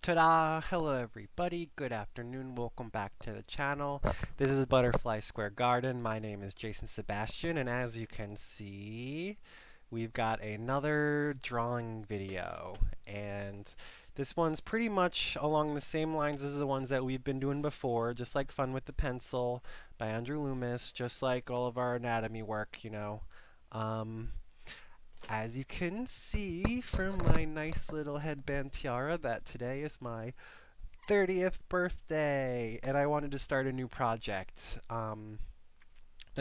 Ta-da! Hello everybody, good afternoon, welcome back to the channel. This is Butterfly Square Garden. My name is Jason Sebastian, and as you can see, we've got another drawing video. And this one's pretty much along the same lines as the ones that we've been doing before, just like Fun with the Pencil by Andrew Loomis, just like all of our anatomy work. Um, as you can see from my nice little headband tiara, that today is my 30th birthday, and I wanted to start a new project. The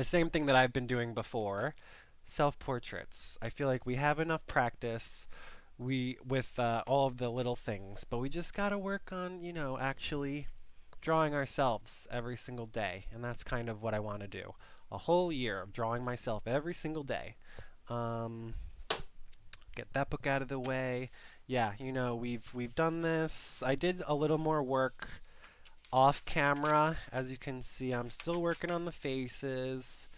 same thing that I've been doing before, self-portraits. I feel like we have enough practice with all of the little things, but we just gotta work on, actually drawing ourselves every single day, and that's kind of what I want to do. A whole year of drawing myself every single day. Um, get that book out of the way. Yeah, we've done this. I did a little more work off camera. As you can see, I'm still working on the faces.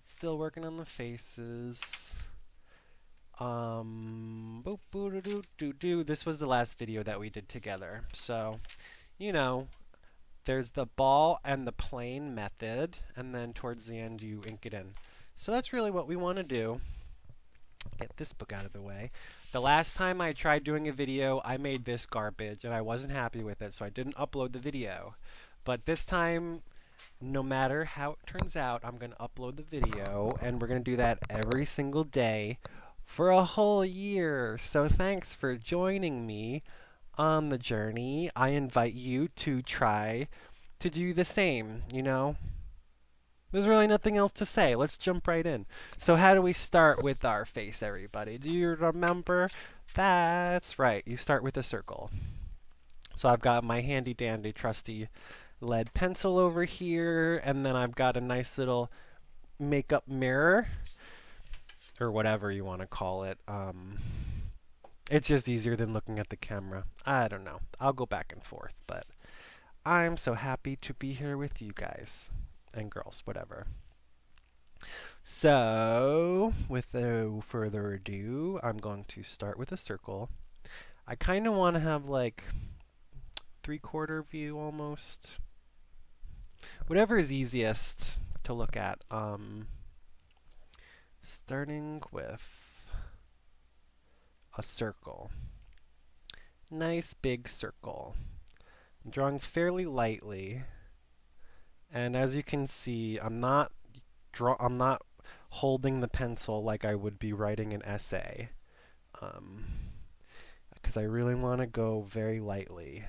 Still working on the faces. Boop boo doo doo doo doo. This was the last video that we did together. So, you know, there's the ball and the plane method, and then towards the end you ink it in. So that's really what we want to do. Get this book out of the way. The last time I tried doing a video, I made this garbage and I wasn't happy with it, so I didn't upload the video. But this time, no matter how it turns out, I'm going to upload the video, and we're going to do that every single day for a whole year. So thanks for joining me on the journey. I invite you to try to do the same. There's really nothing else to say. Let's jump right in. So how do we start with our face, everybody? Do you remember? That's right. You start with a circle. So I've got my handy dandy trusty lead pencil over here, and then I've got a nice little makeup mirror, or whatever you want to call it. It's just easier than looking at the camera. I don't know. I'll go back and forth, but I'm so happy to be here with you guys and girls, whatever. So, with no further ado, I'm going to start with a circle. I kind of want to have like 3/4 view almost. Whatever is easiest to look at. Starting with a circle. Nice big circle. I'm drawing fairly lightly. And as you can see, I'm not holding the pencil like I would be writing an essay, because I really want to go very lightly,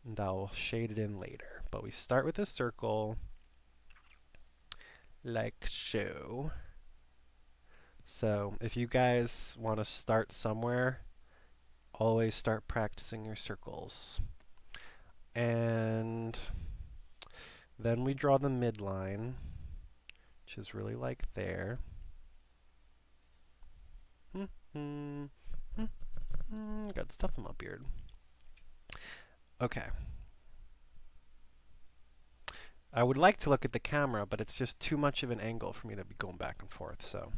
and I'll shade it in later. But we start with a circle, like so. So if you guys want to start somewhere, always start practicing your circles. And then we draw the midline, which is really like there. Got stuff in my beard. Okay. I would like to look at the camera, but it's just too much of an angle for me to be going back and forth, so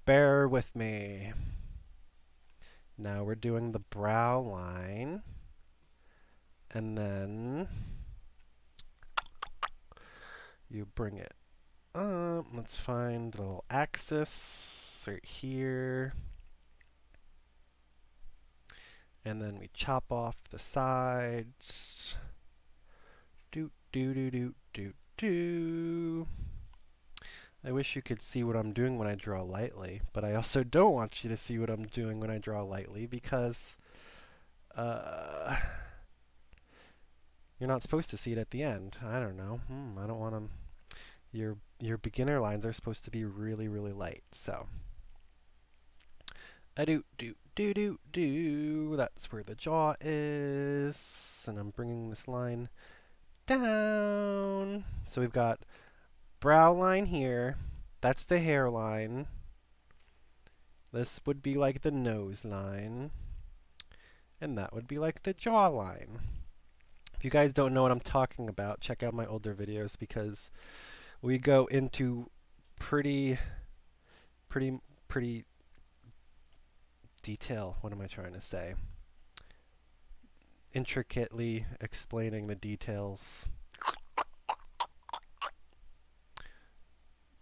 bear with me. Now we're doing the brow line, and then you bring it up. Let's find the little axis right here. And then we chop off the sides. Do do do do do do. I wish you could see what I'm doing when I draw lightly, but I also don't want you to see what I'm doing when I draw lightly because you're not supposed to see it at the end. I don't know. I don't want to. Your beginner lines are supposed to be really, really light. So I do do do do do. That's where the jaw is, and I'm bringing this line down. So we've got brow line here. That's the hairline. This would be like the nose line. And that would be like the jawline. If you guys don't know what I'm talking about, check out my older videos because we go into pretty detail. What am I trying to say? intricately explaining the details.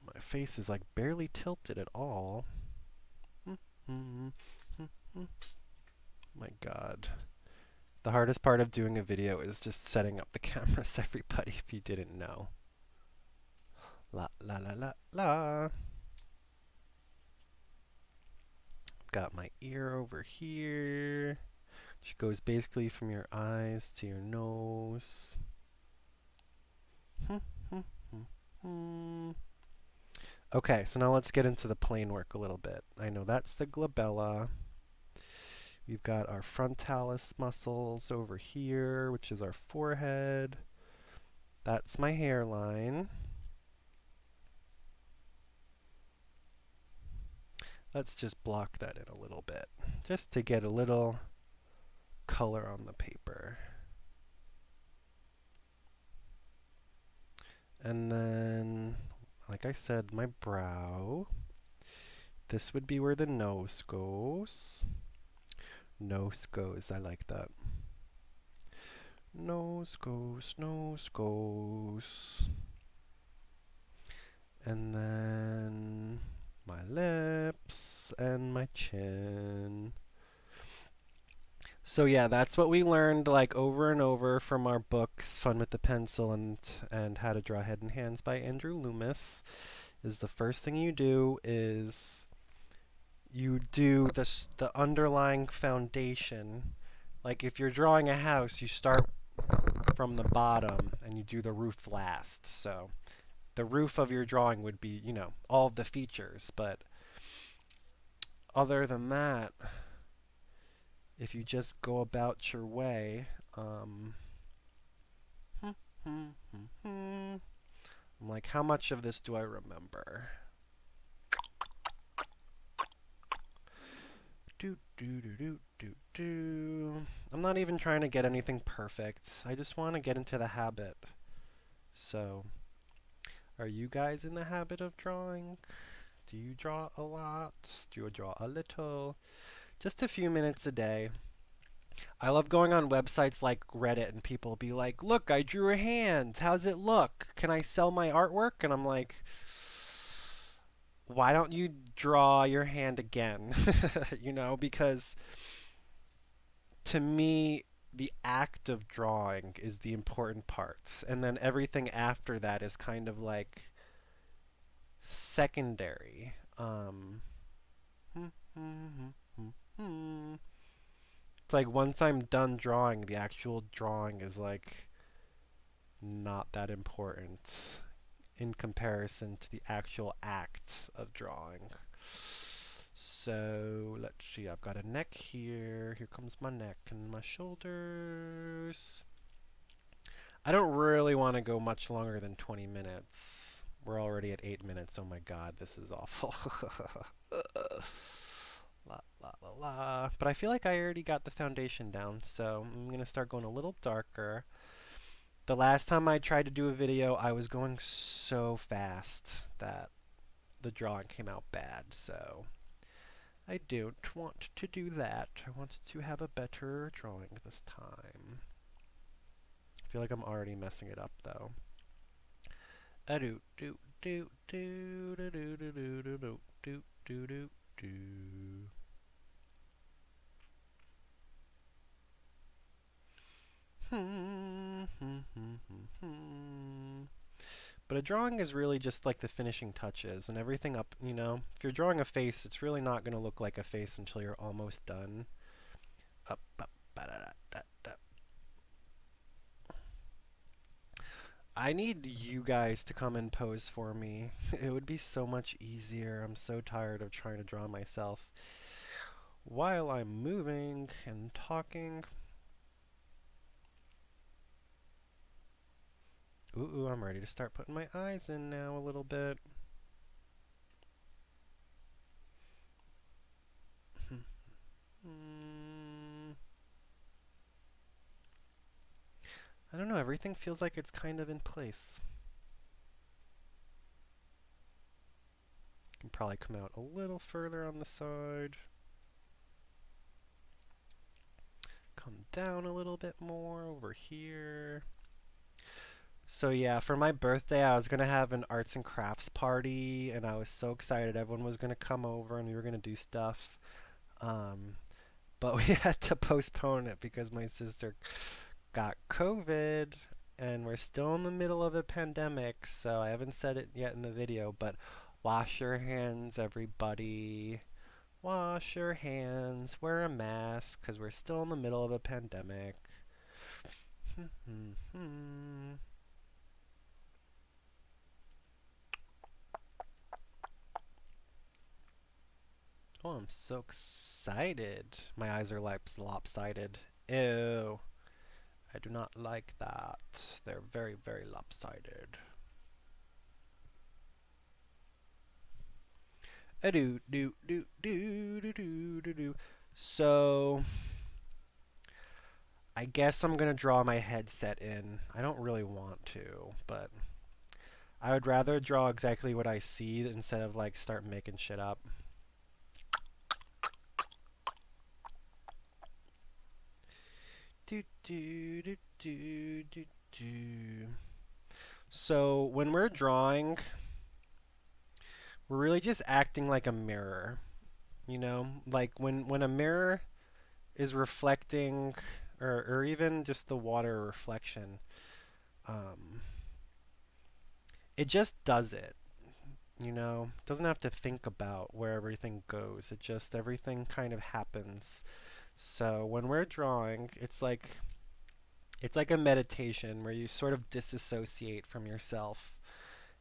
My face is like barely tilted at all. My God. The hardest part of doing a video is just setting up the cameras, everybody, if you didn't know. La la la la la. Got my ear over here, which goes basically from your eyes to your nose. Okay, so now let's get into the plane work a little bit. I know that's the glabella. We've got our frontalis muscles over here, which is our forehead. That's my hairline. Let's just block that in a little bit, just to get a little color on the paper. And then, like I said, my brow. This would be where the nose goes. Nose goes, I like that. Nose goes, nose goes. And then my lips and my chin. So yeah, that's what we learned like over and over from our books, Fun with the Pencil and How to Draw Head and Hands by Andrew Loomis. Is the first thing you do is you do the underlying foundation. Like if you're drawing a house, you start from the bottom and you do the roof last. So the roof of your drawing would be, you know, all of the features, but other than that, if you just go about your way, I'm like, how much of this do I remember? I'm not even trying to get anything perfect. I just want to get into the habit. So, are you guys in the habit of drawing? Do you draw a lot? Do you draw a little? Just a few minutes a day. I love going on websites like Reddit and people be like, look, I drew a hand. How's it look? Can I sell my artwork? And I'm like, why don't you draw your hand again? You know, because to me, the act of drawing is the important part. And then everything after that is kind of like secondary. It's like once I'm done drawing, the actual drawing is like not that important in comparison to the actual act of drawing. So let's see, I've got a neck here. Here comes my neck and my shoulders. I don't really want to go much longer than 20 minutes. We're already at 8 minutes. Oh my God, this is awful. La la la la. But I feel like I already got the foundation down, so I'm going to start going a little darker. The last time I tried to do a video, I was going so fast that the drawing came out bad, so I don't want to do that. I want to have a better drawing this time. I feel like I'm already messing it up, though. Do do do do do do do do do do do do do. But a drawing is really just like the finishing touches and everything up, you know. If you're drawing a face, it's really not going to look like a face until you're almost done. Up, up, ba da da da. I need you guys to come and pose for me. It would be so much easier. I'm so tired of trying to draw myself while I'm moving and talking. Ooh, I'm ready to start putting my eyes in now a little bit. I don't know, everything feels like it's kind of in place. Can probably come out a little further on the side. come down a little bit more over here. So yeah, for my birthday, I was gonna have an arts and crafts party, and I was so excited. Everyone was gonna come over, and we were gonna do stuff. Um, but we had to postpone it because my sister got COVID, and we're still in the middle of a pandemic. So I haven't said it yet in the video, but wash your hands, everybody. Wash your hands. Wear a mask, because we're still in the middle of a pandemic. Oh, I'm so excited. My eyes are like lopsided. Ew. I do not like that. They're very, very lopsided. A do do do do do do do do. So I guess I'm gonna draw my headset in. I don't really want to, but I would rather draw exactly what I see instead of like start making shit up. Do do do do do do. So when we're drawing, we're really just acting like a mirror. You know, like when a mirror is reflecting, or even just the water reflection, um, it just does it. You know, it doesn't have to think about where everything goes. It just everything kind of happens. So when we're drawing, it's like a meditation where you sort of disassociate from yourself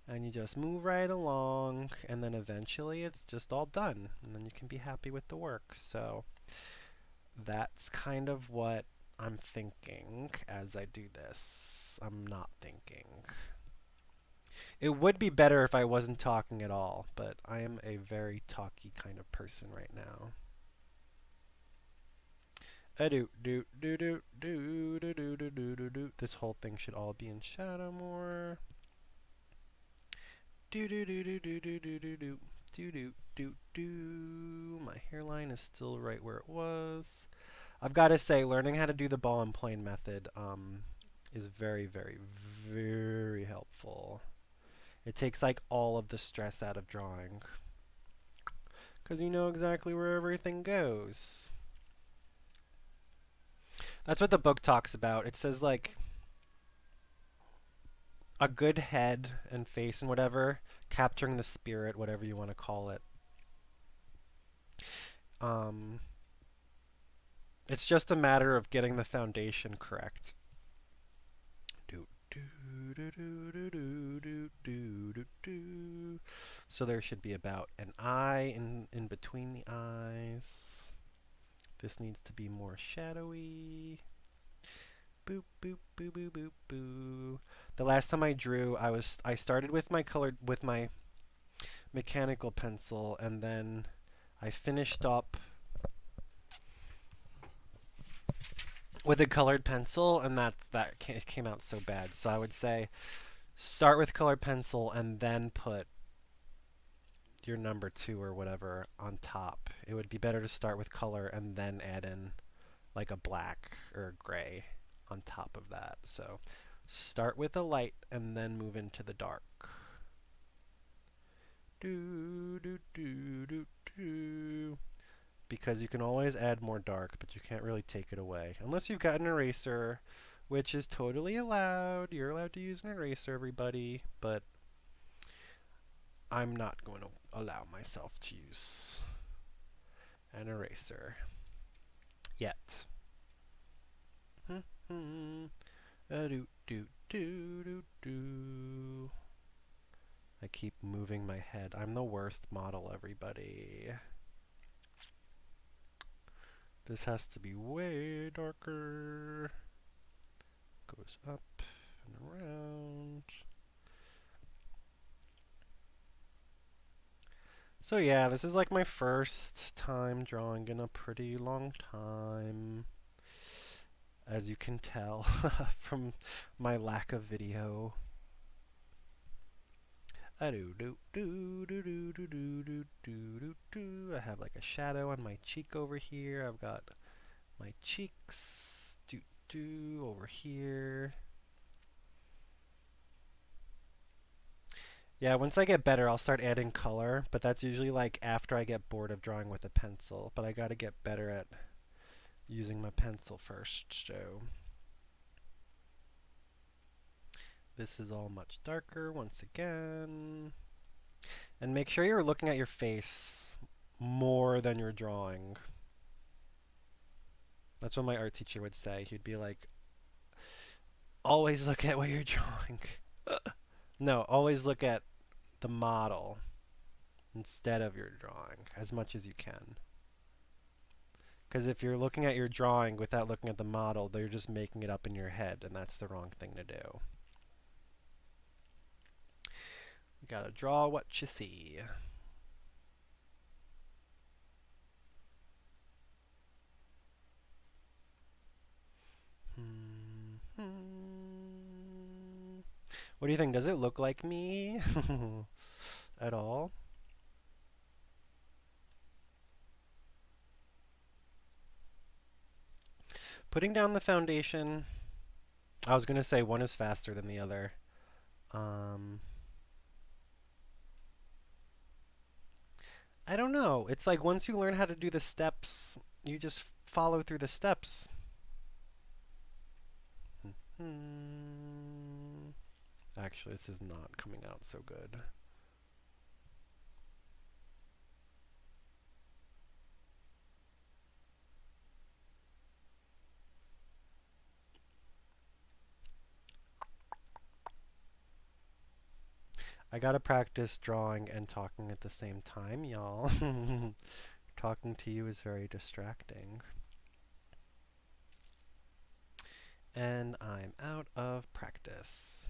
and you just move right along, and then eventually it's just all done, and then you can be happy with the work. So that's kind of what I'm thinking as I do this. I'm not thinking. It would be better if I wasn't talking at all, but I am a very talky kind of person right now. A do do do do do do do do do do do. This whole thing should all be in shadow more. Do do do do do do do do do do do do do. My hairline is still right where it was. I've got to say, learning how to do the ball and plane method is very, very, very helpful. It takes like all of the stress out of drawing, because you know exactly where everything goes. That's what the book talks about. It says like a good head and face and whatever, capturing the spirit, whatever you want to call it. Um, it's just a matter of getting the foundation correct. Do do do do do do do do do do. So there should be about an eye in between the eyes. This needs to be more shadowy. Boop boop boo boo boop boo. The last time I drew, I started with my mechanical pencil, and then I finished up with a colored pencil, and that came out so bad. So I would say start with colored pencil and then put your number 2 or whatever on top. It would be better to start with color and then add in like a black or a gray on top of that. So start with a light and then move into the dark. Do do do do do. Because you can always add more dark, but you can't really take it away unless you've got an eraser, which is totally allowed. You're allowed to use an eraser, everybody, but I'm not going to allow myself to use an eraser yet. Do do do do do. I keep moving my head. I'm the worst model, everybody. This has to be way darker. Goes up and around. So yeah, this is like my first time drawing in a pretty long time, as you can tell from my lack of video. I have like a shadow on my cheek over here. I've got my cheeks. over here. Yeah, once I get better, I'll start adding color, but that's usually like after I get bored of drawing with a pencil. But I gotta get better at using my pencil first, so this is all much darker once again. And make sure you're looking at your face more than you're drawing. That's what my art teacher would say. He'd be like, always look at what you're drawing. No, always look at the model instead of your drawing as much as you can. Because if you're looking at your drawing without looking at the model, they're just making it up in your head, and that's the wrong thing to do. You gotta draw what you see. What do you think? Does it look like me at all? Putting down the foundation, I was going to say one is faster than the other. I don't know. It's like once you learn how to do the steps, you just follow through the steps. Actually, this is not coming out so good. I gotta practice drawing and talking at the same time, y'all. Talking to you is very distracting. And I'm out of practice.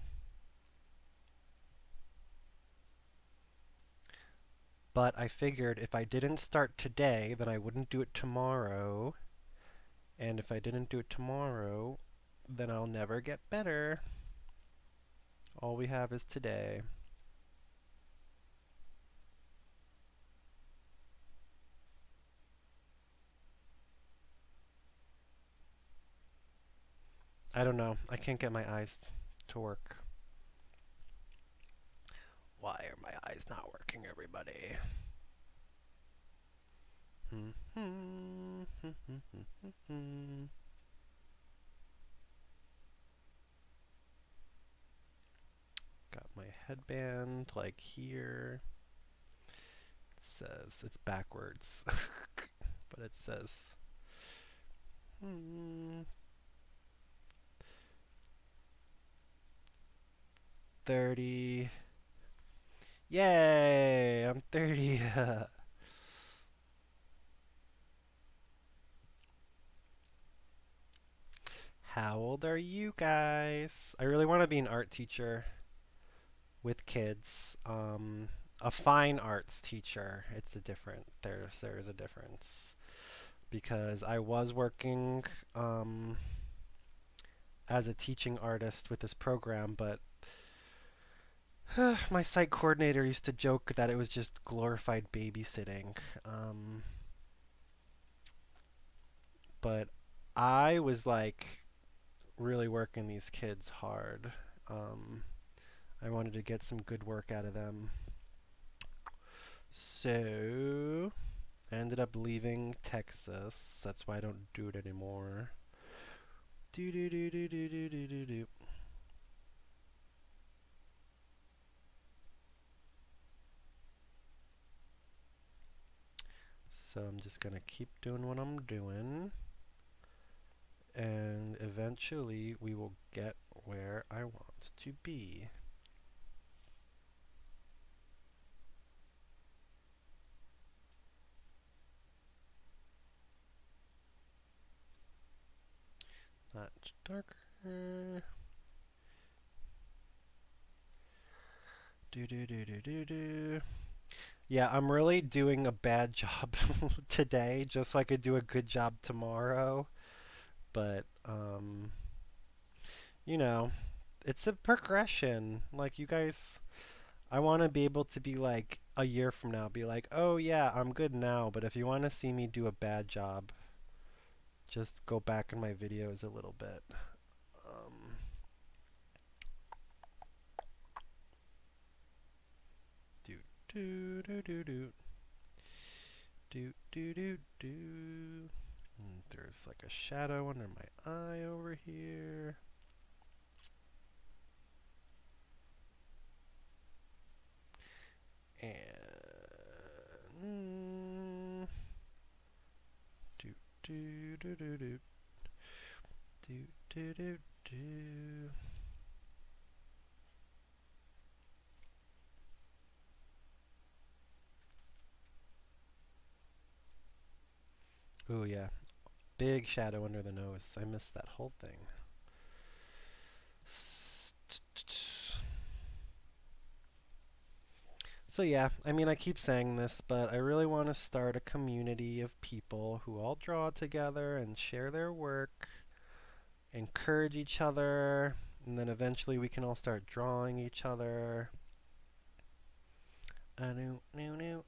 But I figured if I didn't start today, then I wouldn't do it tomorrow. And if I didn't do it tomorrow, then I'll never get better. All we have is today. I don't know. I can't get my eyes to work. Why are my eyes not working, everybody? Got my headband like here. It says, it's backwards, but it says 30. Yay! I'm 30. How old are you guys? I really want to be an art teacher with kids. A fine arts teacher. It's a different. There's a difference because I was working as a teaching artist with this program, but my site coordinator used to joke that it was just glorified babysitting. But I was like really working these kids hard. I wanted to get some good work out of them. So I ended up leaving Texas. That's why I don't do it anymore. So I'm just gonna keep doing what I'm doing. And eventually we will get where I want to be. Much darker. Yeah, I'm really doing a bad job today just so I could do a good job tomorrow. But, you know, it's a progression. Like, you guys, I want to be able to be like, a year from now, be like, oh yeah, I'm good now, but if you want to see me do a bad job, just go back in my videos a little bit. Um, do do do do do do do do do. There's like a shadow under my eye over here. And do do do do do do do do do. Oh yeah, big shadow under the nose. I missed that whole thing. So yeah, I mean I keep saying this, but I really want to start a community of people who all draw together and share their work, encourage each other, and then eventually we can all start drawing each other. No.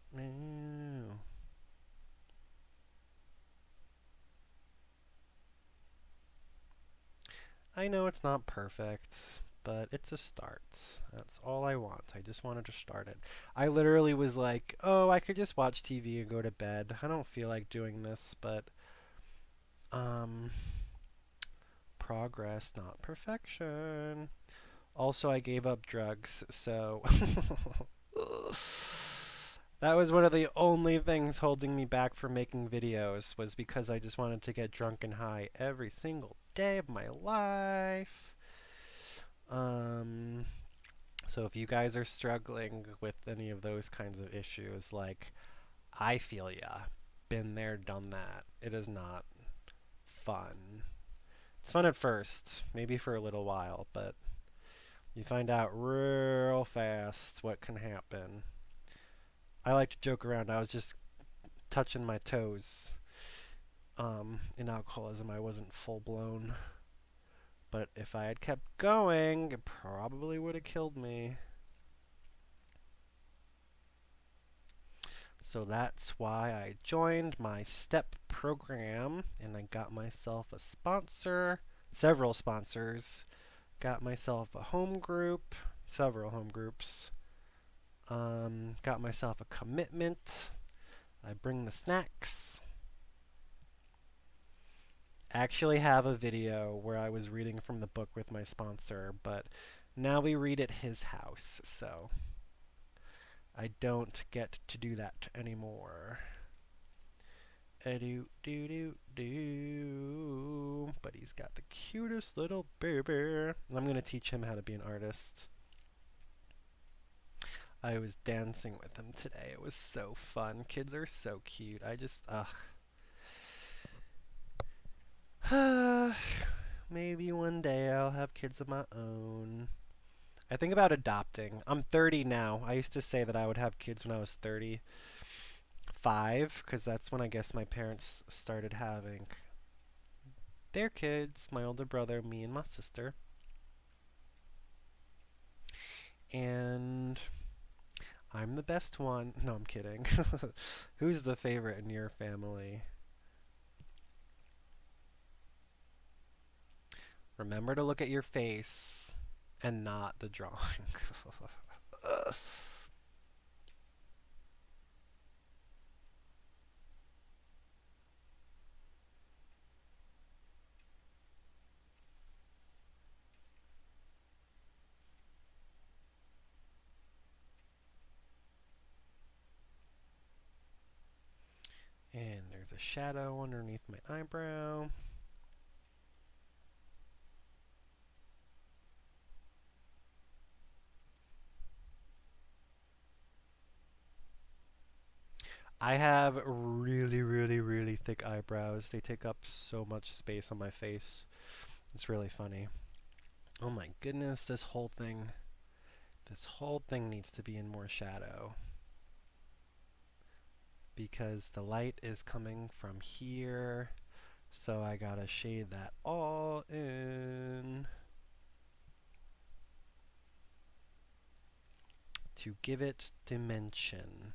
I know it's not perfect, but it's a start. That's all I want. I just wanted to start it. I literally was like, oh, I could just watch TV and go to bed. I don't feel like doing this, but um, progress, not perfection. Also, I gave up drugs, so that was one of the only things holding me back from making videos was because I just wanted to get drunk and high every single day of my life. Um, so if you guys are struggling with any of those kinds of issues, like, I feel ya. Been there, done that. It is not fun. It's fun at first, maybe for a little while, but you find out real fast what can happen. I like to joke around. I was just touching my toes. In alcoholism, I wasn't full blown. But if I had kept going, it probably would have killed me. So that's why I joined my STEP program and I got myself a sponsor, several sponsors, got myself a home group, several home groups, got myself a commitment. I bring the snacks. Actually have a video where I was reading from the book with my sponsor, but now we read at his house, so I don't get to do that anymore. Do do do do. But he's got the cutest little baby. I'm gonna teach him how to be an artist. I was dancing with him today. It was so fun. Kids are so cute. I just maybe one day I'll have kids of my own. I think about adopting. I'm 30 now. I used to say that I would have kids when I was 35, because that's when I guess my parents started having their kids, my older brother, me, and my sister. And I'm the best one. No, I'm kidding. Who's the favorite in your family? Remember to look at your face and not the drawing. And there's a shadow underneath my eyebrow. I have really thick eyebrows. They take up so much space on my face. It's really funny. Oh my goodness, this whole thing needs to be in more shadow. Because the light is coming from here. So I gotta shade that all in to give it dimension.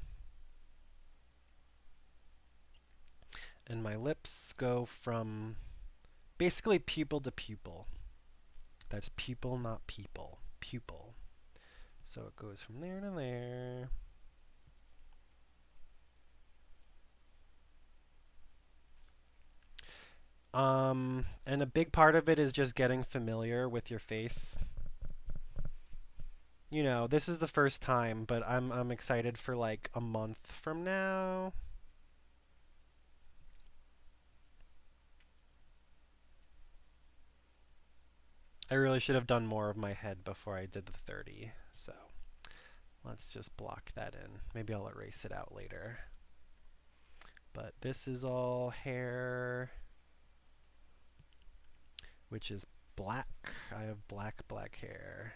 And my lips go from basically pupil to pupil. That's pupil, not people. Pupil. So it goes from there to there. And a big part of it is just getting familiar with your face. You know, this is the first time, but I'm excited for like a month from now. I really should have done more of my head before I did the 30, so let's just block that in. Maybe I'll erase it out later. But this is all hair, which is black. I have black hair.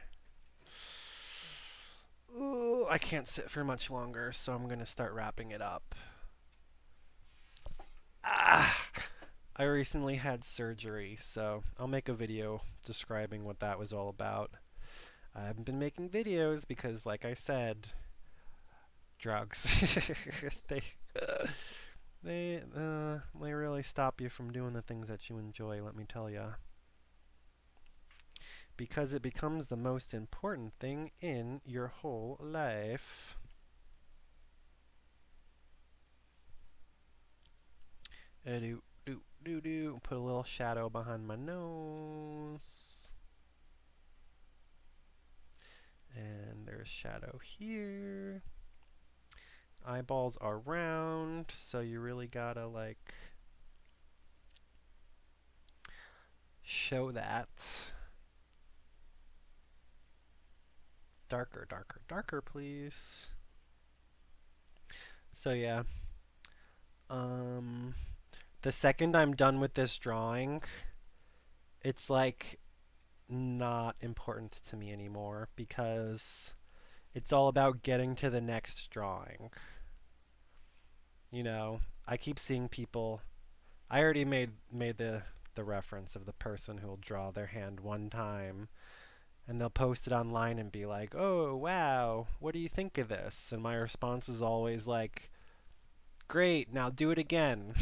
Ooh, I can't sit for much longer, so I'm gonna start wrapping it up. Ah! I recently had surgery, so I'll make a video describing what that was all about. I haven't been making videos because, like I said, drugs. they they really stop you from doing the things that you enjoy, let me tell you. Because it becomes the most important thing in your whole life. Put a little shadow behind my nose. And there's shadow here. Eyeballs are round, so you really gotta like show that. Darker, darker, darker, please. So yeah. The second I'm done with this drawing, it's like not important to me anymore because it's all about getting to the next drawing. You know, I keep seeing people. I already made the reference of the person who'll draw their hand one time and they'll post it online and be like, "Oh, wow, what do you think of this?" And my response is always like, "Great, now do it again."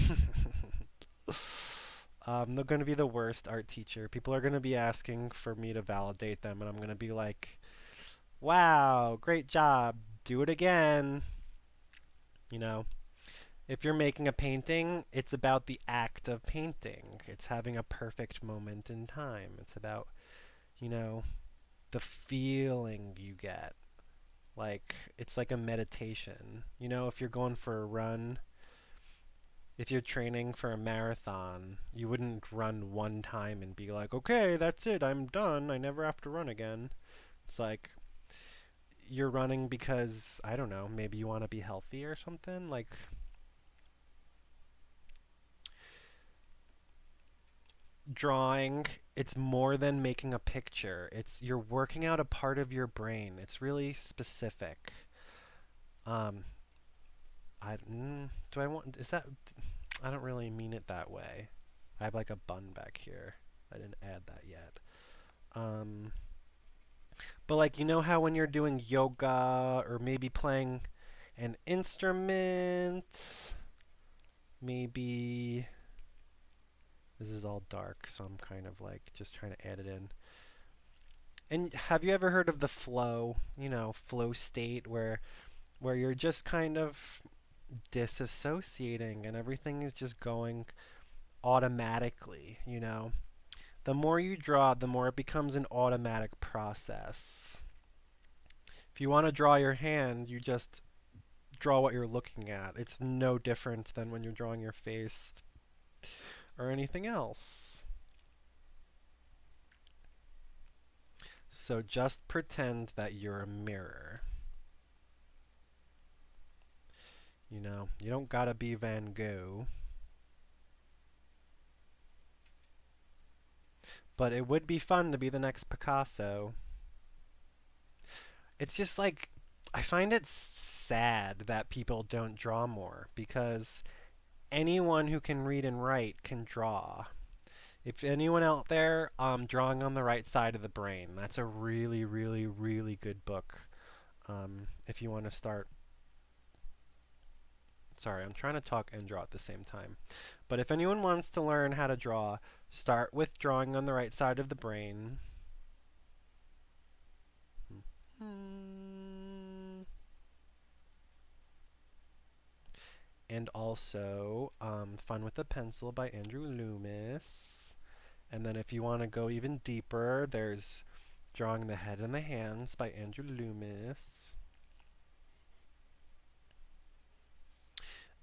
They're going to be the worst art teacher. People are going to be asking for me to validate them, and I'm going to be like, "Wow, great job, do it again." You know, if you're making a painting, it's about the act of painting. It's having a perfect moment in time. It's about, you know, the feeling you get. Like, it's like a meditation. You know, if you're going for a run, if you're training for a marathon, you wouldn't run one time and be like, "Okay, that's it, I'm done, I never have to run again." It's like, you're running because, I don't know, maybe you want to be healthy or something. Like, drawing, it's more than making a picture. You're working out a part of your brain. It's really specific. Um, do I want, is that, I don't really mean it that way. I have like a bun back here. I didn't add that yet. But like, you know how when you're doing yoga or maybe playing an instrument, maybe this is all dark, so I'm kind of like just trying to add it in. And have you ever heard of the flow, you know, flow state where you're just kind of disassociating and everything is just going automatically, you know? The more you draw, the more it becomes an automatic process. If you want to draw your hand, you just draw what you're looking at. It's no different than when you're drawing your face or anything else. So just pretend that you're a mirror. You know, you don't gotta be Van Gogh. But it would be fun to be the next Picasso. It's just like, I find it sad that people don't draw more because anyone who can read and write can draw. If anyone out there, Drawing on the Right Side of the Brain, that's a really, really, really good book if you want to start. Sorry, I'm trying to talk and draw at the same time. But if anyone wants to learn how to draw, start with drawing on the right side of the brain. And also, Fun with a Pencil by Andrew Loomis. And then if you want to go even deeper, there's Drawing the Head and the Hands by Andrew Loomis.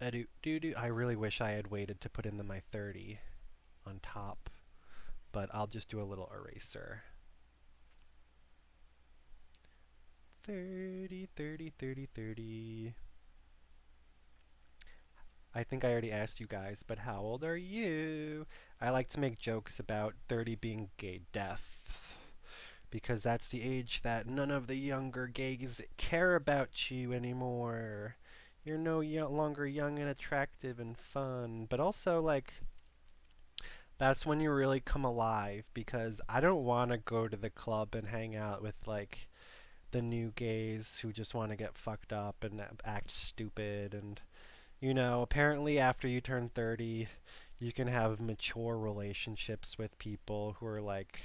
I really wish I had waited to put in my 30 on top, but I'll just do a little eraser. 30, 30, 30, 30. I think I already asked you guys, but how old are you? I like to make jokes about 30 being gay death, because that's the age that none of the younger gays care about you anymore. You're no longer young and attractive and fun, but also, like, that's when you really come alive, because I don't want to go to the club and hang out with, like, the new gays who just want to get fucked up and act stupid. And, you know, apparently after you turn 30, you can have mature relationships with people who are, like,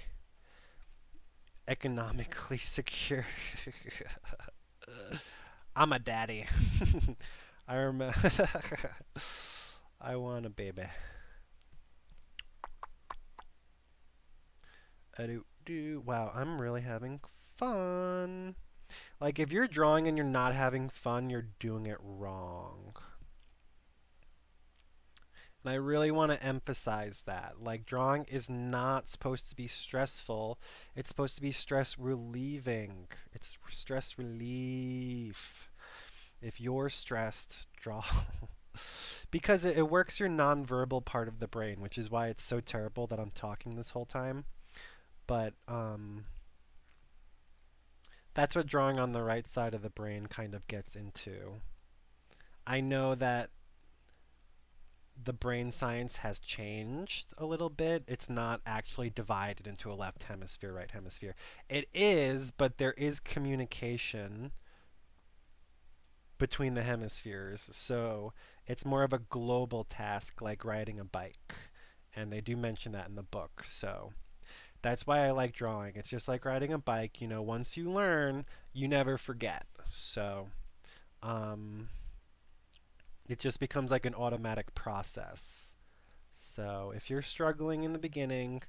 economically secure. I'm a daddy. I remember. I want a baby. Wow, I'm really having fun. Like, if you're drawing and you're not having fun, you're doing it wrong. And I really want to emphasize that. Like, drawing is not supposed to be stressful. It's supposed to be stress relieving. It's stress relief. If you're stressed, draw. Because it works your nonverbal part of the brain, which is why it's so terrible that I'm talking this whole time. But that's what drawing on the right side of the brain kind of gets into. I know that the brain science has changed a little bit. It's not actually divided into a left hemisphere, right hemisphere. It is, but there is communication between the hemispheres. So it's more of a global task, like riding a bike. And they do mention that in the book. So that's why I like drawing. It's just like riding a bike. You know, once you learn, you never forget. So it just becomes like an automatic process. So if you're struggling in the beginning,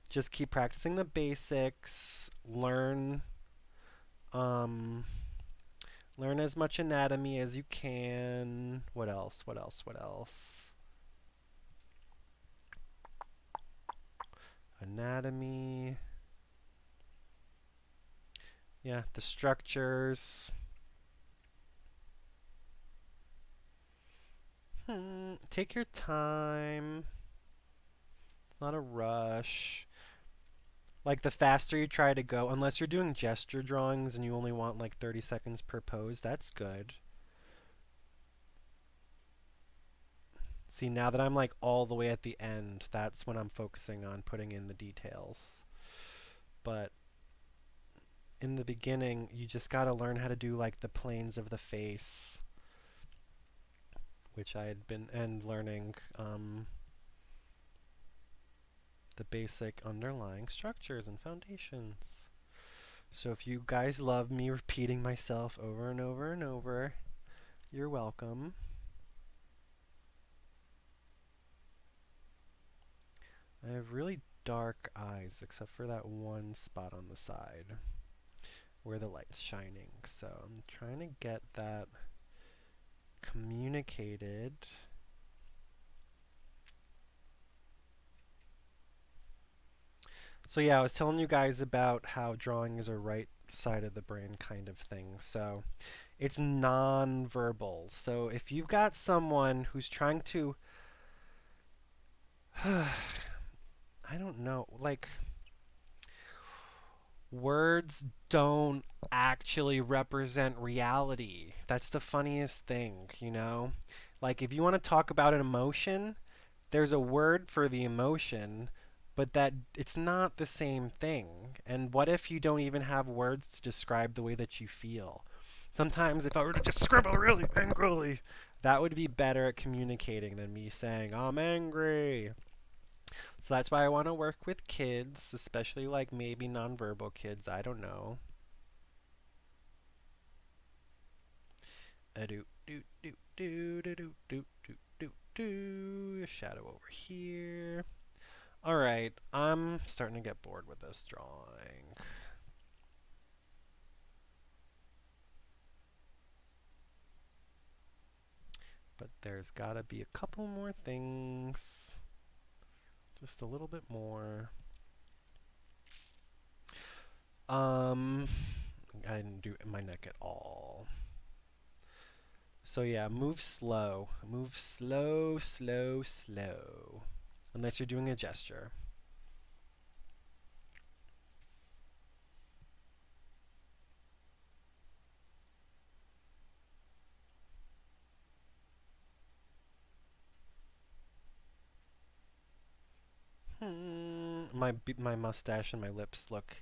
just keep practicing the basics. Learn as much anatomy as you can. What else? What else? What else? Anatomy. Yeah, the structures. Take your time. It's not a rush. Like, the faster you try to go, unless you're doing gesture drawings and you only want like 30 seconds per pose, that's good. See, now that I'm like all the way at the end, that's when I'm focusing on putting in the details. But in the beginning, you just gotta learn how to do like the planes of the face, which I had been learning the basic underlying structures and foundations. So if you guys love me repeating myself over and over and over, you're welcome. I have really dark eyes, except for that one spot on the side where the light's shining. So I'm trying to get that communicated. So yeah, I was telling you guys about how drawing is a right side of the brain kind of thing. So it's non-verbal. So if you've got someone who's trying to, I don't know, like, words don't actually represent reality. That's the funniest thing, you know? Like, if you want to talk about an emotion, there's a word for the emotion, but that it's not the same thing. And what if you don't even have words to describe the way that you feel? Sometimes if I were to just scribble really angrily, that would be better at communicating than me saying, I'm angry. So that's why I want to work with kids, especially like maybe nonverbal kids. I don't know. Do do do do do do do do do do. Shadow over here. All right, I'm starting to get bored with this drawing. But there's got to be a couple more things. Just a little bit more. I didn't do my neck at all. So yeah, move slow. Move slow, slow, slow. Unless you're doing a gesture. My mustache and my lips look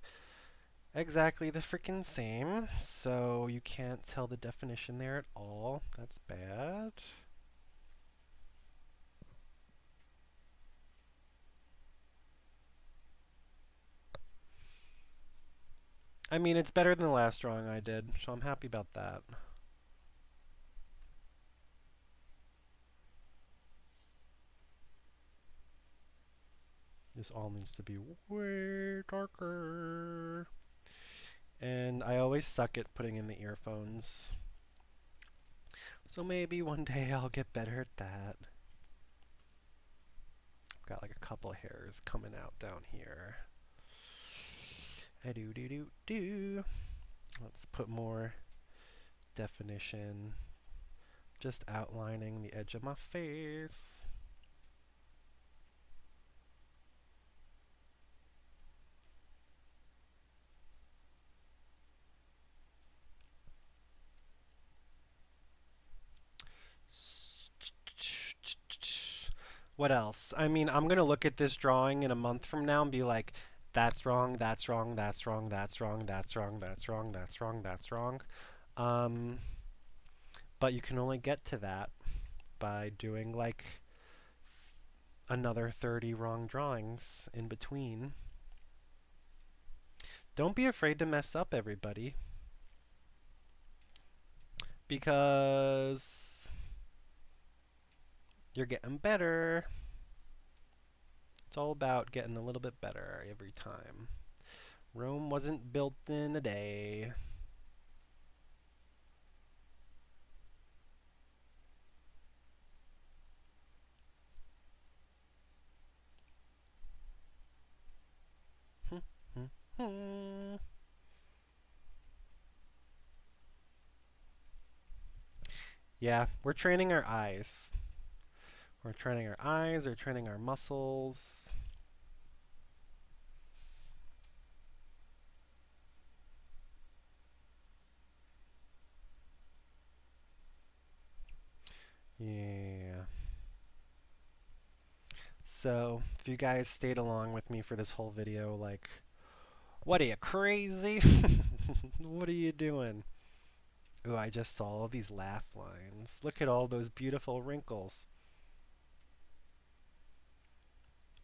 exactly the freaking same, so you can't tell the definition there at all. That's bad. I mean, it's better than the last drawing I did, so I'm happy about that. This all needs to be way darker. And I always suck at putting in the earphones. So maybe one day I'll get better at that. I've got like a couple hairs coming out down here. Do do do do. Let's put more definition. Just outlining the edge of my face. What else? I mean, I'm going to look at this drawing in a month from now and be like, that's wrong, that's wrong, that's wrong, that's wrong, that's wrong, that's wrong, that's wrong, that's wrong. But you can only get to that by doing like another 30 wrong drawings in between. Don't be afraid to mess up, everybody. Because you're getting better. It's all about getting a little bit better every time. Rome wasn't built in a day. Yeah, we're training our eyes. We're training our eyes, we're training our muscles. Yeah. So, if you guys stayed along with me for this whole video, like, what are you, crazy? What are you doing? Ooh, I just saw all these laugh lines. Look at all those beautiful wrinkles.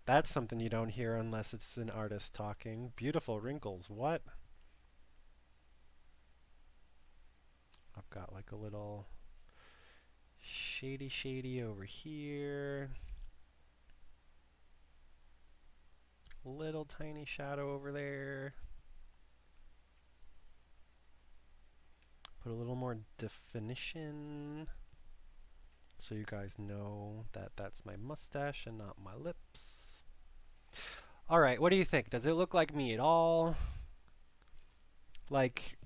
That's something you don't hear unless it's an artist talking. Beautiful wrinkles, what? I've got like a little shady over here. Little tiny shadow over there. Put a little more definition so you guys know that that's my mustache and not my lips. Alright, what do you think? Does it look like me at all? Like,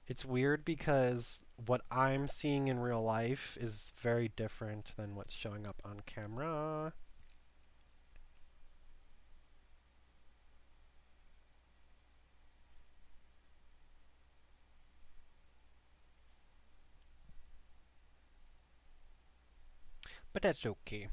it's weird because what I'm seeing in real life is very different than what's showing up on camera. But that's okay.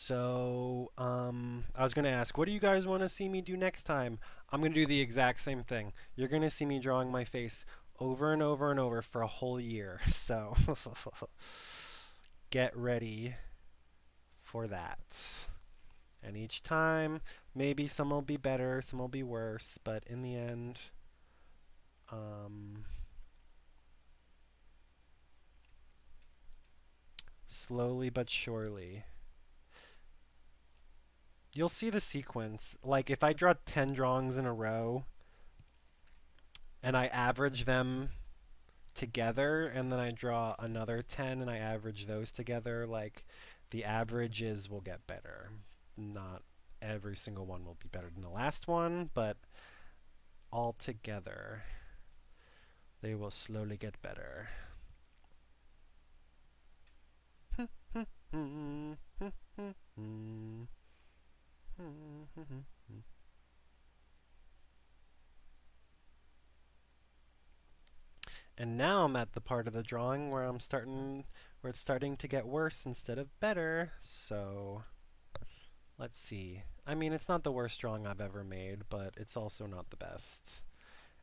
So, I was going to ask, what do you guys want to see me do next time? I'm going to do the exact same thing. You're going to see me drawing my face over and over and over for a whole year. So, get ready for that. And each time, maybe some will be better, some will be worse, but in the end, slowly but surely, you'll see the sequence. Like if I draw 10 drawings in a row and I average them together and then I draw another 10 and I average those together, like the averages will get better. Not every single one will be better than the last one, but all together they will slowly get better. And now I'm at the part of the drawing where it's starting to get worse instead of better. So let's see. I mean, it's not the worst drawing I've ever made, but it's also not the best.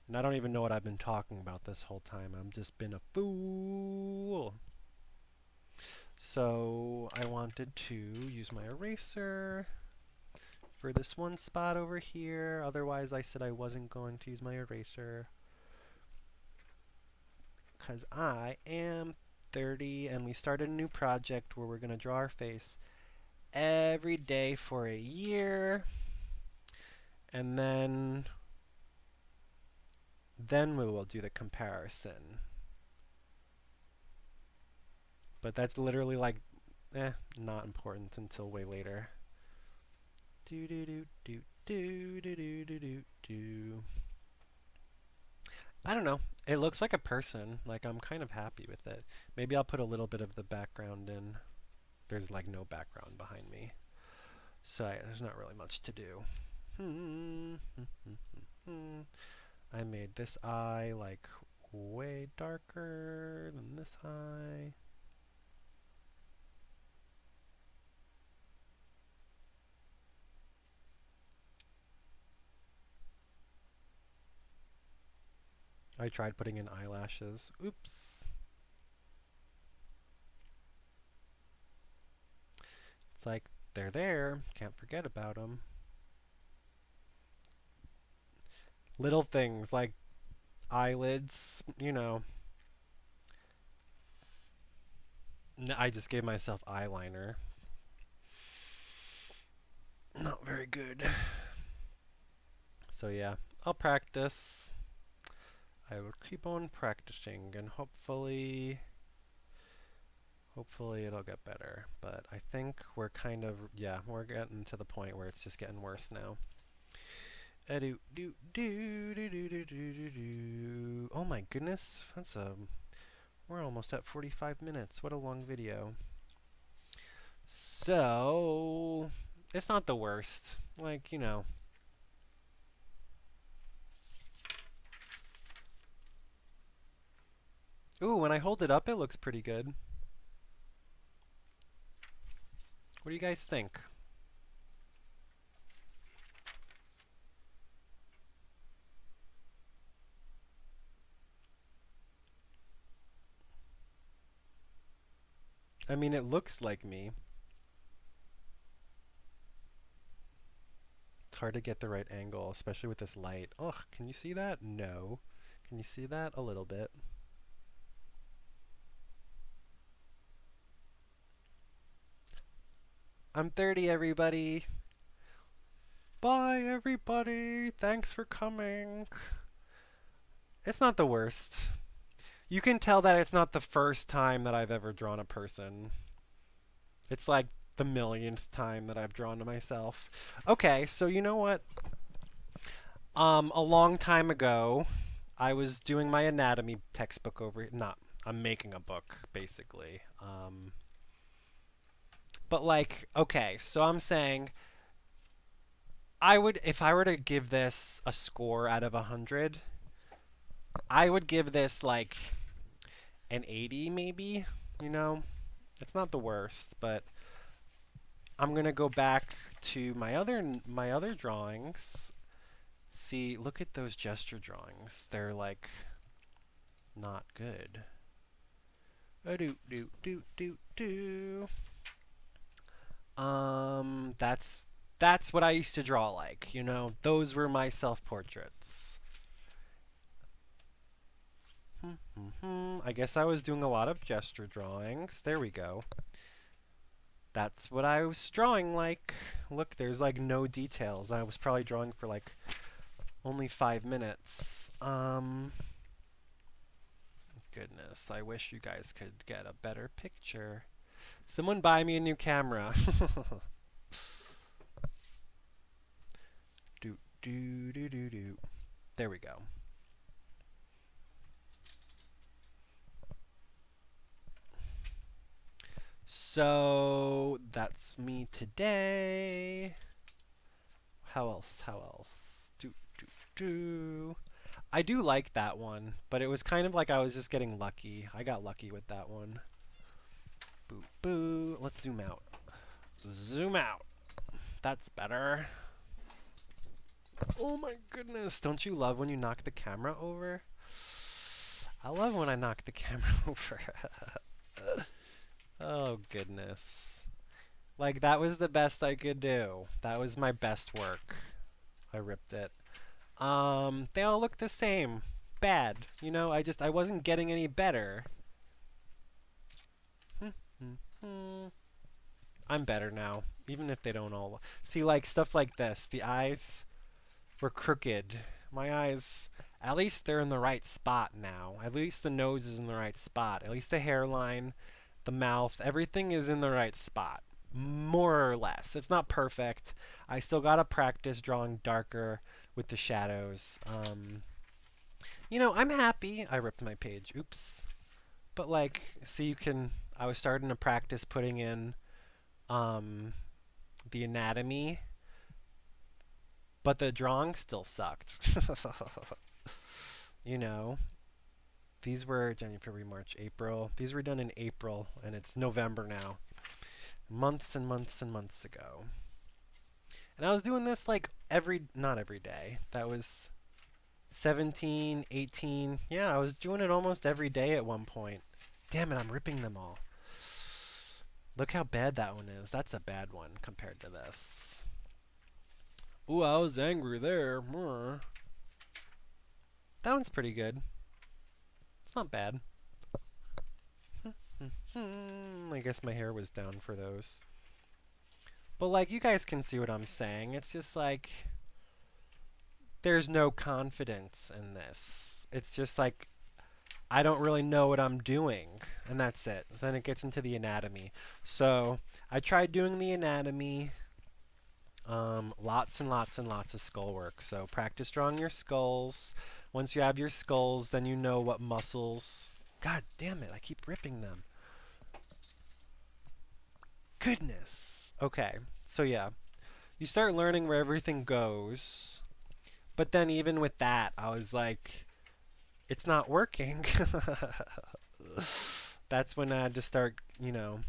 And I don't even know what I've been talking about this whole time. I've just been a fool. So I wanted to use my eraser for this one spot over here. Otherwise, I said I wasn't going to use my eraser, because I am 30 and we started a new project where we're going to draw our face every day for a year. And then we will do the comparison. But that's literally like, not important until way later. Do do do do do do do do do do. I don't know. It looks like a person. Like I'm kind of happy with it. Maybe I'll put a little bit of the background in. There's like no background behind me, so there's not really much to do. I made this eye like way darker than this eye. I tried putting in eyelashes. Oops. It's like, they're there. Can't forget about them. Little things like eyelids, you know. I just gave myself eyeliner. Not very good. So yeah, I'll practice. I will keep on practicing and hopefully it'll get better. But I think we're kind of, we're getting to the point where it's just getting worse now. Oh my goodness, we're almost at 45 minutes. What a long video. So, it's not the worst. Like, you know. Ooh, when I hold it up, it looks pretty good. What do you guys think? I mean, it looks like me. It's hard to get the right angle, especially with this light. Ugh, can you see that? No. Can you see that? A little bit. I'm 30, everybody. Bye, everybody. Thanks for coming. It's not the worst. You can tell that it's not the first time that I've ever drawn a person. It's like the millionth time that I've drawn to myself. Okay, so you know what? A long time ago, I was doing my anatomy textbook I'm making a book, basically. But like, okay, so I'm saying if I were to give this a score out of 100, I would give this like an 80 maybe, you know? It's not the worst, but I'm gonna go back to my other drawings. See, look at those gesture drawings. They're like not good. Do do do do do. That's what I used to draw like, you know. Those were my self-portraits. I guess I was doing a lot of gesture drawings. There we go. That's what I was drawing like. Look, there's like no details. I was probably drawing for like only 5 minutes. Goodness, I wish you guys could get a better picture. Someone buy me a new camera. do do do do do. There we go. So that's me today. How else? How else? Do do do. I do like that one, but it was kind of like I was just getting lucky. I got lucky with that one. Boo boo. Let's zoom out. Zoom out. That's better. Oh my goodness. Don't you love when you knock the camera over? I love when I knock the camera over. Oh goodness. Like that was the best I could do. That was my best work. I ripped it. They all look the same. Bad. You know, I wasn't getting any better. I'm better now, even if they don't all. See, like stuff like this. The eyes were crooked. My eyes, at least they're in the right spot now. At least the nose is in the right spot. At least the hairline, the mouth, everything is in the right spot. More or less. It's not perfect. I still gotta practice drawing darker with the shadows. You know, I'm happy. I ripped my page. Oops. But like, see, I was starting to practice putting in the anatomy, but the drawing still sucked. You know, these were January, February, March, April. These were done in April, and it's November now. Months and months and months ago. And I was doing this like not every day. That was 17, 18. Yeah, I was doing it almost every day at one point. Damn it, I'm ripping them all. Look how bad that one is. That's a bad one compared to this. Ooh, I was angry there. That one's pretty good. It's not bad. I guess my hair was down for those. But like, you guys can see what I'm saying. It's just like, there's no confidence in this. It's just like, I don't really know what I'm doing, and that's it. Then it gets into the anatomy. So I tried doing the anatomy, lots and lots and lots of skull work. So practice drawing your skulls. Once you have your skulls, then you know what muscles. God damn it, I keep ripping them. Goodness. Okay, so yeah. You start learning where everything goes. But then even with that, I was like, it's not working. That's when I had to start, you know,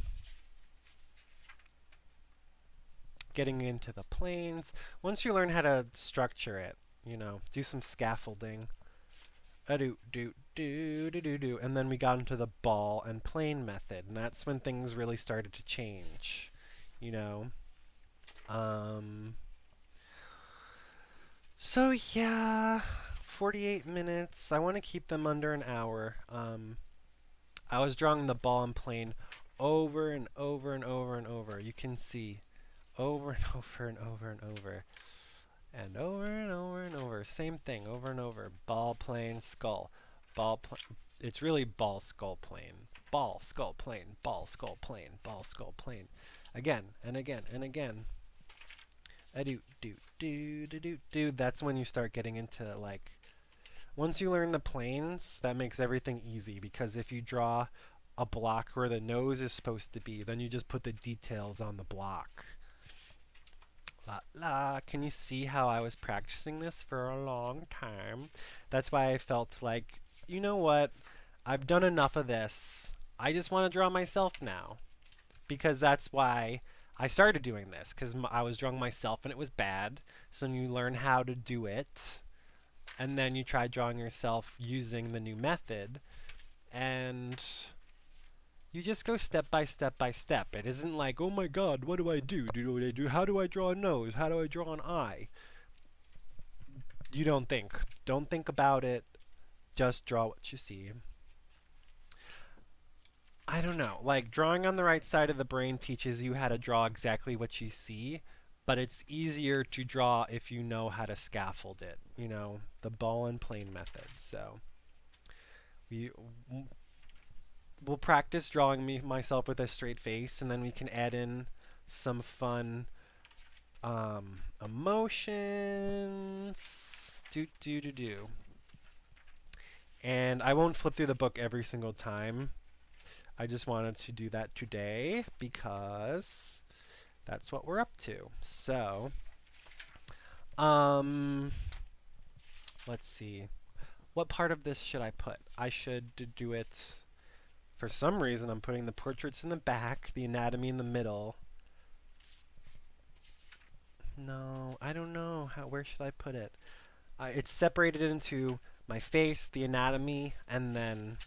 getting into the planes. Once you learn how to structure it, you know, do some scaffolding. Do do do do do do, and then we got into the ball and plane method, and that's when things really started to change, you know. So yeah, 48 minutes. I want to keep them under an hour. I was drawing the ball and plane over and over and over and over. You can see over and over and over and over. And over and over and over. Same thing, over and over. Ball, plane, skull. Ball, it's really ball, skull, plane. Ball, skull, plane. Ball, skull, plane. Ball, skull, plane. Again and again and again. Do do do do do do. That's when you start getting into like. Once you learn the planes, that makes everything easy, because if you draw a block where the nose is supposed to be, then you just put the details on the block. La la. Can you see how I was practicing this for a long time? That's why I felt like, you know what? I've done enough of this. I just want to draw myself now. Because that's why I started doing this because I was drawing myself and it was bad. So you learn how to do it, and then you try drawing yourself using the new method, and you just go step by step by step. It isn't like, oh my god, what do I do? What do I do? How do I draw a nose? How do I draw an eye? You don't think. Don't think about it. Just draw what you see. I don't know. Like, drawing on the right side of the brain teaches you how to draw exactly what you see, but it's easier to draw if you know how to scaffold it. You know, the ball and plane method. So we'll practice drawing myself with a straight face, and then we can add in some fun emotions. Do. And I won't flip through the book every single time. I just wanted to do that today because that's what we're up to. So, let's see. What part of this should I put? I should do it. For some reason, I'm putting the portraits in the back, the anatomy in the middle. No, I don't know. Where should I put it? It's separated into my face, the anatomy, and then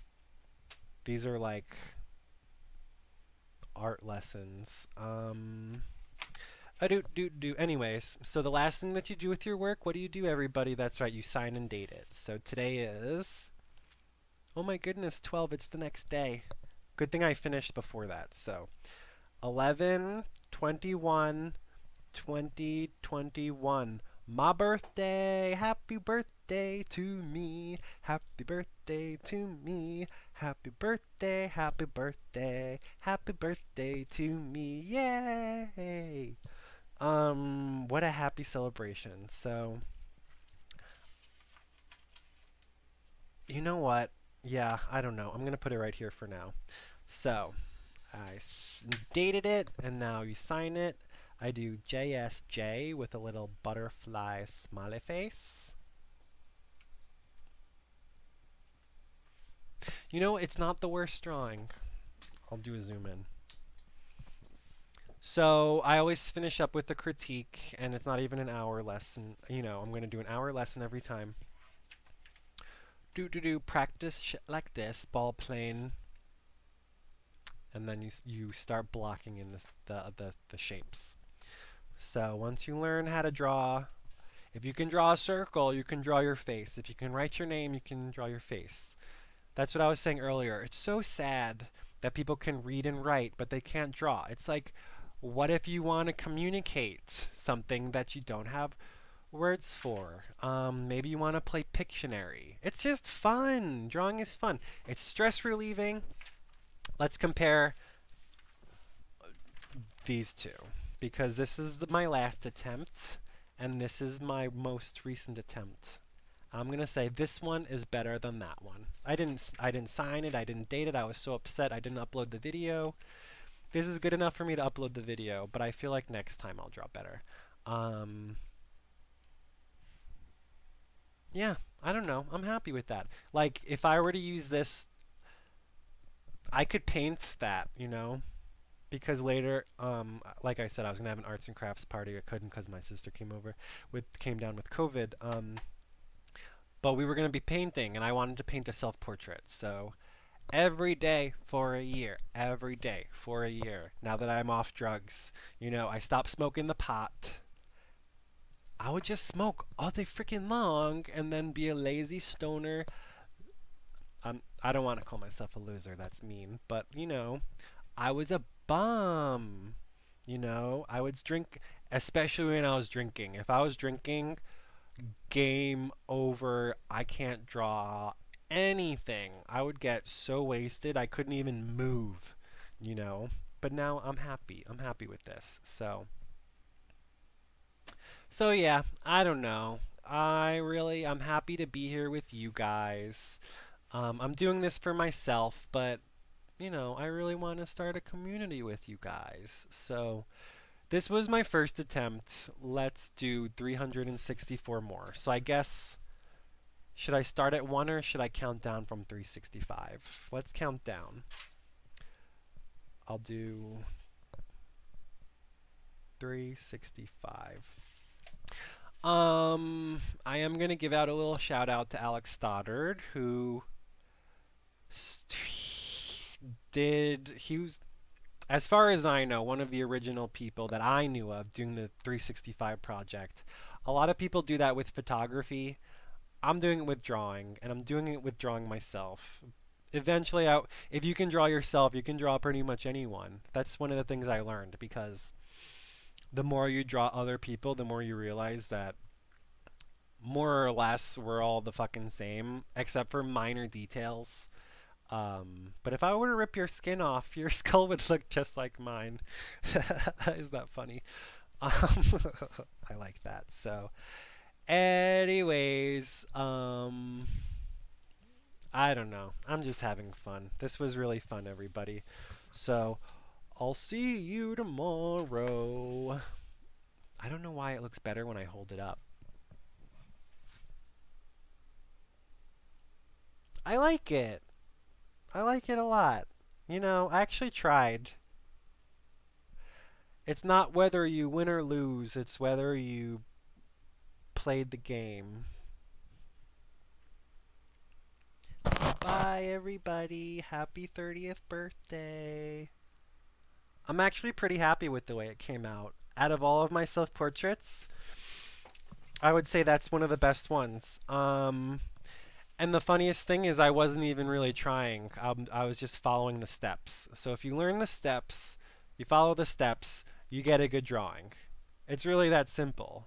these are like art lessons. Anyways, so the last thing that you do with your work, what do you do, everybody? That's right, you sign and date it. So today is, oh my goodness, 12, it's the next day. Good thing I finished before that. So 11/21/2021. My birthday, happy birthday to me, happy birthday to me, happy birthday, happy birthday, happy birthday to me, yay! What a happy celebration. So, you know what? Yeah, I don't know. I'm gonna put it right here for now. So, I dated it, and now you sign it. I do JSJ with a little butterfly smiley face. You know, it's not the worst drawing. I'll do a zoom in. So I always finish up with a critique, and it's not even an hour lesson. You know, I'm going to do an hour lesson every time. Practice shit like this, ball plane, and then you start blocking in the shapes. So once you learn how to draw, if you can draw a circle, you can draw your face. If you can write your name, you can draw your face. That's what I was saying earlier. It's so sad that people can read and write, but they can't draw. It's like, what if you want to communicate something that you don't have words for? Maybe you want to play Pictionary. It's just fun. Drawing is fun. It's stress relieving. Let's compare these two, because this is my last attempt, and this is my most recent attempt. I'm gonna say this one is better than that one. I didn't sign it. I didn't date it. I was so upset I didn't upload the video. This is good enough for me to upload the video, but I feel like next time I'll draw better. Yeah, I don't know. I'm happy with that. Like, if I were to use this, I could paint that, you know? Because later, like I said, I was gonna have an arts and crafts party. I couldn't because my sister came down with COVID. But we were gonna be painting, and I wanted to paint a self-portrait. So every day for a year, every day for a year. Now that I'm off drugs, you know, I stopped smoking the pot. I would just smoke all day freaking long, and then be a lazy stoner. I don't want to call myself a loser. That's mean. But you know, I was a bum. You know, I would drink, especially when I was drinking. If I was drinking, game over. I can't draw anything. I would get so wasted I couldn't even move, you know. But now I'm happy. I'm happy with this. So yeah, I don't know. I'm happy to be here with you guys. I'm doing this for myself, but you know, I really want to start a community with you guys. So this was my first attempt. Let's do 364 more. So I guess, should I start at 1 or should I count down from 365? Let's count down. I'll do 365. I am going to give out a little shout out to Alex Stoddard, who he was, as far as I know, one of the original people that I knew of doing the 365 project. A lot of people do that with photography. I'm doing it with drawing, and I'm doing it with drawing myself. Eventually, if you can draw yourself, you can draw pretty much anyone. That's one of the things I learned, because the more you draw other people, the more you realize that more or less we're all the fucking same, except for minor details. But if I were to rip your skin off, your skull would look just like mine. Is that funny? Um, I like that. So, anyways, I don't know. I'm just having fun. This was really fun, everybody. So, I'll see you tomorrow. I don't know why it looks better when I hold it up. I like it. I like it a lot. You know, I actually tried. It's not whether you win or lose, it's whether you played the game. Bye, everybody. Happy 30th birthday. I'm actually pretty happy with the way it came out. Out of all of my self-portraits, I would say that's one of the best ones. And the funniest thing is I wasn't even really trying. I was just following the steps. So if you learn the steps, you follow the steps, you get a good drawing. It's really that simple.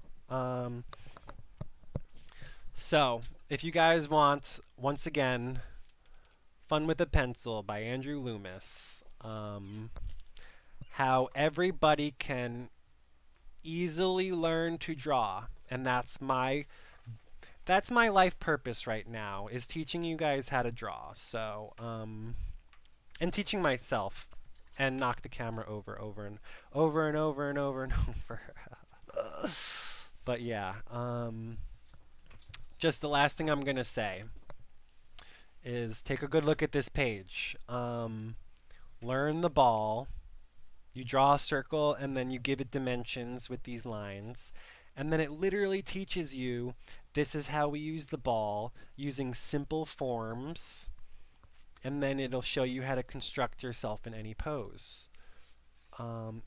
So if you guys want, once again, Fun with a Pencil by Andrew Loomis, how everybody can easily learn to draw, and that's my life purpose right now, is teaching you guys how to draw. So, and teaching myself, and knock the camera over and over and over and over and over. But yeah, just the last thing I'm gonna say is take a good look at this page. Learn the ball. You draw a circle and then you give it dimensions with these lines. And then it literally teaches you this is how we use the ball using simple forms. And then it'll show you how to construct yourself in any pose.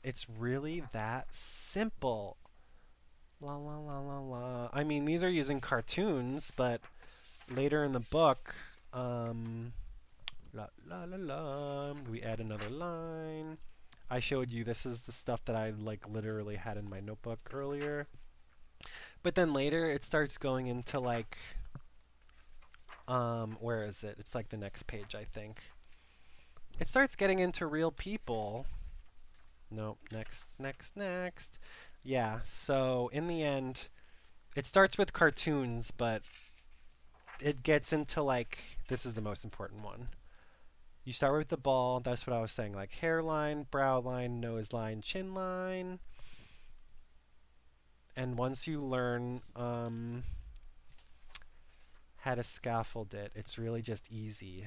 It's really that simple. La la la la la. I mean, these are using cartoons, but later in the book, la la la la, we add another line. I showed you this is the stuff that I like literally had in my notebook earlier. But then later it starts going into like, where is it? It's like the next page, I think. It starts getting into real people. Nope, next, next, next. Yeah, so in the end, it starts with cartoons, but it gets into like, this is the most important one. You start with the ball, that's what I was saying, like hairline, brow line, nose line, chin line. And once you learn how to scaffold it, it's really just easy.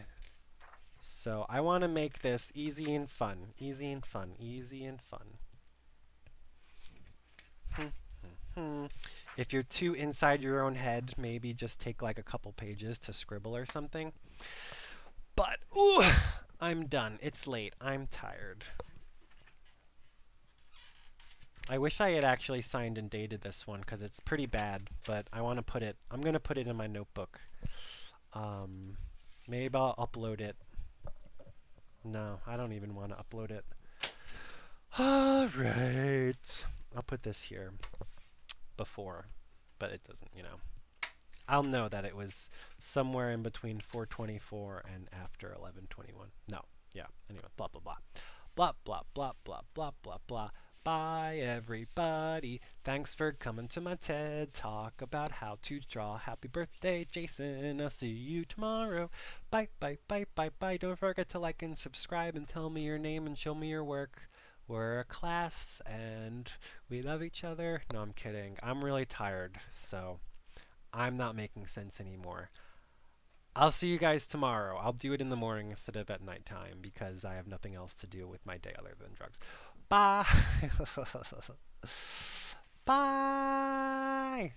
So I want to make this easy and fun, easy and fun, easy and fun. If you're too inside your own head, maybe just take like a couple pages to scribble or something. But, ooh, I'm done. It's late. I'm tired. I wish I had actually signed and dated this one because it's pretty bad, but I want to put it, I'm going to put it in my notebook. Maybe I'll upload it. No, I don't even want to upload it. All right. I'll put this here before, but it doesn't, you know. I'll know that it was somewhere in between 4:24 and after 11:21. No, yeah, anyway, blah, blah, blah. Blah, blah, blah, blah, blah, blah, blah. Bye, everybody. Thanks for coming to my TED Talk about how to draw. Happy birthday, Jason. I'll see you tomorrow. Bye, bye, bye, bye, bye. Don't forget to like and subscribe and tell me your name and show me your work. We're a class and we love each other. No, I'm kidding. I'm really tired, so I'm not making sense anymore. I'll see you guys tomorrow. I'll do it in the morning instead of at nighttime because I have nothing else to do with my day other than drugs. Bye. Bye!